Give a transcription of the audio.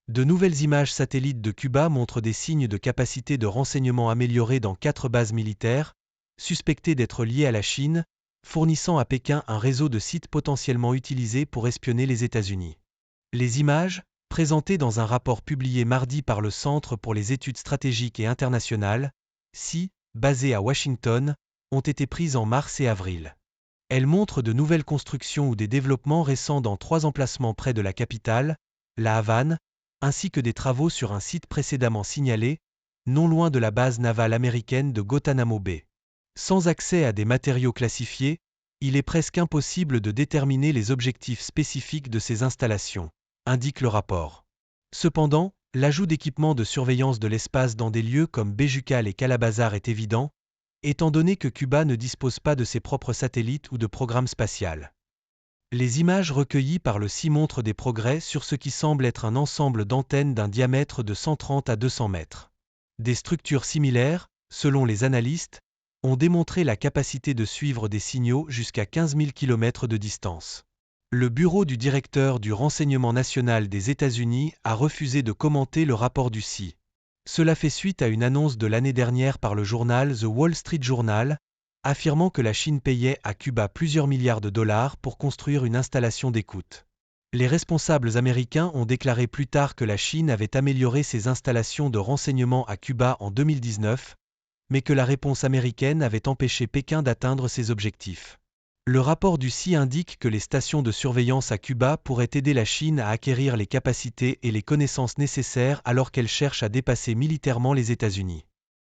De nouvelles images satellites de Cuba montrent des signes de capacité de renseignement améliorée dans 4 bases militaires, suspectées d'être liées à la Chine, fournissant à Pékin un réseau de sites potentiellement utilisés pour espionner les États-Unis. Les images, présentées dans un rapport publié mardi par le Centre pour les études stratégiques et internationales, CSI, basé à Washington, ont été prises en mars et avril. Elles montrent de nouvelles constructions ou des développements récents dans 3 emplacements près de la capitale, La Havane, ainsi que des travaux sur un site précédemment signalé, non loin de la base navale américaine de Guantanamo Bay. Sans accès à des matériaux classifiés, il est presque impossible de déterminer les objectifs spécifiques de ces installations, indique le rapport. Cependant, l'ajout d'équipements de surveillance de l'espace dans des lieux comme Béjucal et Calabazar est évident, étant donné que Cuba ne dispose pas de ses propres satellites ou de programme spatial. Les images recueillies par le CSI montrent des progrès sur ce qui semble être un ensemble d'antennes d'un diamètre de 130 à 200 mètres. Des structures similaires, selon les analystes, ont démontré la capacité de suivre des signaux jusqu'à 15 000 km de distance. Le bureau du directeur du Renseignement national des États-Unis a refusé de commenter le rapport du CSI. Cela fait suite à une annonce de l'année dernière par le journal The Wall Street Journal, affirmant que la Chine payait à Cuba plusieurs milliards de dollars pour construire une installation d'écoute. Les responsables américains ont déclaré plus tard que la Chine avait amélioré ses installations de renseignement à Cuba en 2019, mais que la réponse américaine avait empêché Pékin d'atteindre ses objectifs. Le rapport du CSI indique que les stations de surveillance à Cuba pourraient aider la Chine à acquérir les capacités et les connaissances nécessaires alors qu'elle cherche à dépasser militairement les États-Unis.